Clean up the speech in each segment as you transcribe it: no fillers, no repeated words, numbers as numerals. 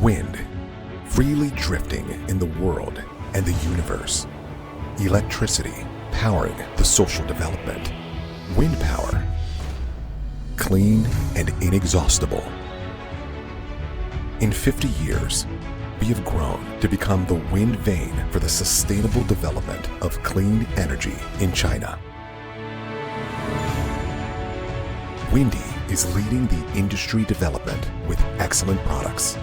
Wind, freely drifting in the world and the universe. Electricity, powering the social development. Wind power, clean and inexhaustible. In 50 years, we have grown to become the wind vane for the sustainable development of clean energy in China. Windey is leading the industry development with excellent products.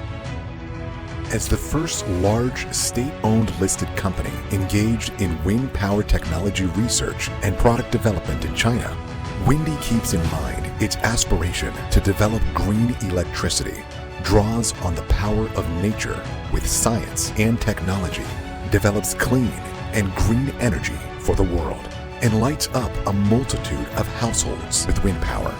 As the first large state-owned listed company engaged in wind power technology research and product development in China, Windey keeps in mind its aspiration to develop green electricity, draws on the power of nature with science and technology, develops clean and green energy for the world, and lights up a multitude of households with wind power.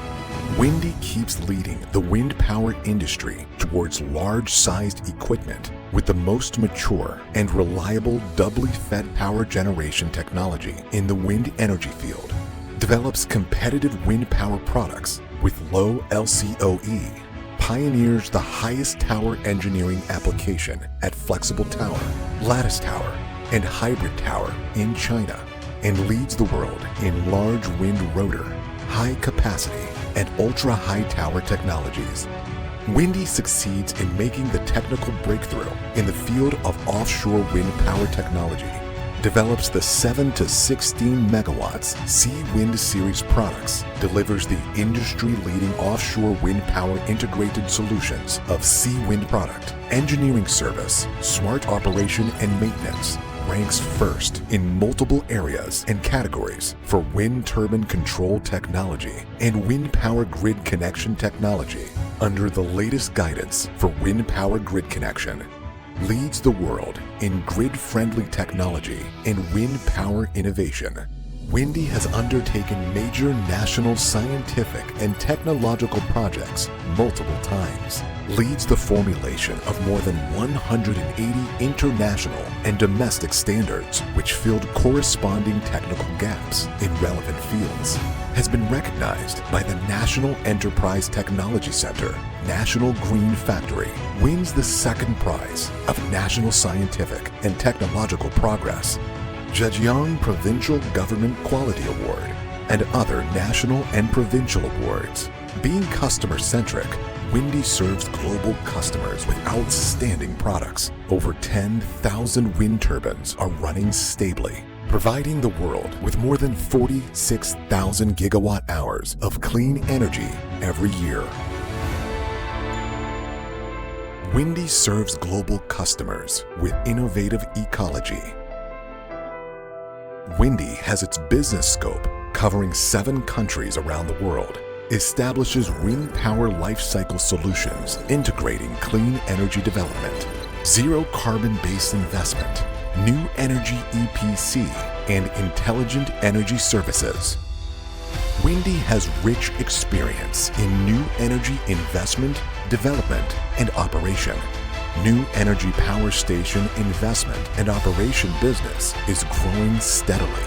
Windey keeps leading the wind power industry towards large-sized equipment with the most mature and reliable doubly fed power generation technology in the wind energy field, develops competitive wind power products with low LCOE, pioneers the highest tower engineering application at flexible tower, lattice tower, and hybrid tower in China, and leads the world in large wind rotor, high capacity, and ultra-high tower technologies. Windey succeeds in making the technical breakthrough in the field of offshore wind power technology, develops the 7 to 16 megawatts Sea-Wind series products, delivers the industry-leading offshore wind power integrated solutions of Sea-Wind product, engineering service, smart operation and maintenance, ranks first in multiple areas and categories for wind turbine control technology and wind power grid connection technology under the latest guidance for wind power grid connection, leads the world in grid-friendly technology and wind power innovation. Windey has undertaken major national scientific and technological projects multiple times, leads the formulation of more than 180 international and domestic standards which filled corresponding technical gaps in relevant fields, has been recognized by the National Enterprise Technology Center, National Green Factory, wins the second prize of National Scientific and Technological Progress, Zhejiang Provincial Government Quality Award, and other national and provincial awards. Being customer-centric, Windey serves global customers with outstanding products. Over 10,000 wind turbines are running stably, providing the world with more than 46,000 gigawatt hours of clean energy every year. Windey serves global customers with innovative ecology. Windey has its business scope covering 7 countries around the world, establishes wind power life cycle solutions integrating clean energy development, zero carbon-based investment, new energy EPC, and intelligent energy services. Windey has rich experience in new energy investment, development, and operation. New energy power station investment and operation business is growing steadily.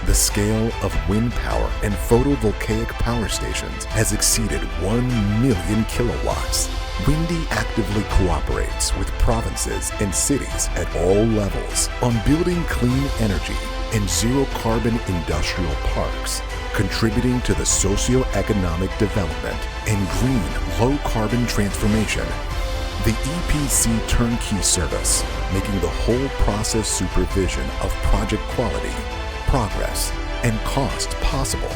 The scale of wind power and photovoltaic power stations has exceeded 1 million kilowatts. Windey actively cooperates with provinces and cities at all levels on building clean energy and zero-carbon industrial parks, contributing to the socio-economic development and green low-carbon transformation. The EPC turnkey service, making the whole process supervision of project quality, progress, and cost possible,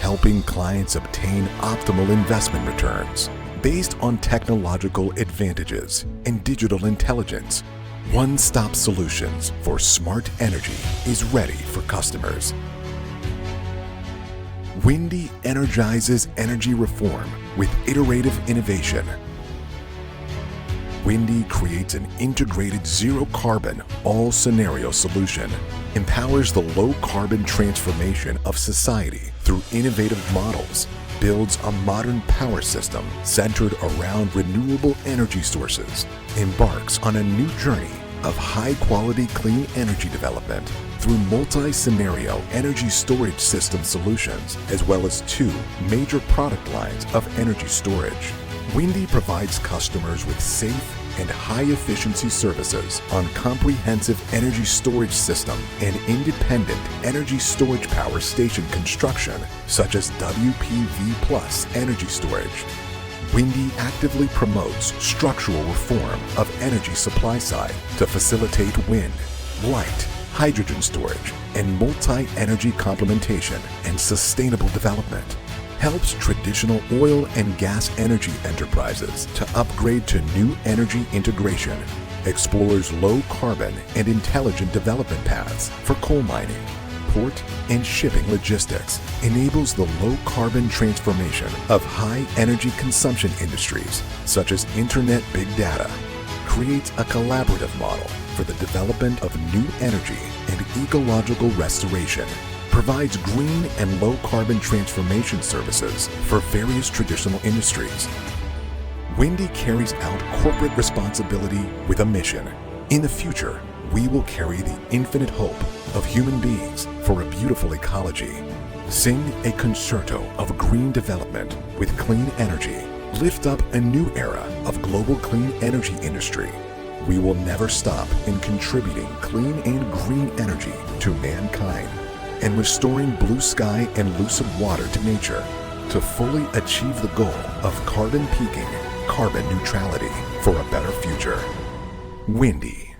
helping clients obtain optimal investment returns based on technological advantages and digital intelligence. One-stop solutions for smart energy is ready for customers. Windey energizes energy reform with iterative innovation. Windey creates an integrated zero-carbon, all-scenario solution, empowers the low-carbon transformation of society through innovative models, builds a modern power system centered around renewable energy sources, embarks on a new journey of high-quality clean energy development through multi-scenario energy storage system solutions, as well as 2 major product lines of energy storage. Windey provides customers with safe and high-efficiency services on comprehensive energy storage system and independent energy storage power station construction, such as WPV Plus energy storage. Windey actively promotes structural reform of energy supply side to facilitate wind, light, hydrogen storage, and multi-energy complementation and sustainable development. Helps traditional oil and gas energy enterprises to upgrade to new energy integration, explores low carbon and intelligent development paths for coal mining, port and shipping logistics, enables the low carbon transformation of high energy consumption industries such as internet big data, creates a collaborative model for the development of new energy and ecological restoration, provides green and low-carbon transformation services for various traditional industries. Windey carries out corporate responsibility with a mission. In the future, we will carry the infinite hope of human beings for a beautiful ecology. Sing a concerto of green development with clean energy. Lift up a new era of global clean energy industry. We will never stop in contributing clean and green energy to mankind and restoring blue sky and lucid water to nature to fully achieve the goal of carbon peaking, carbon neutrality for a better future. Windey.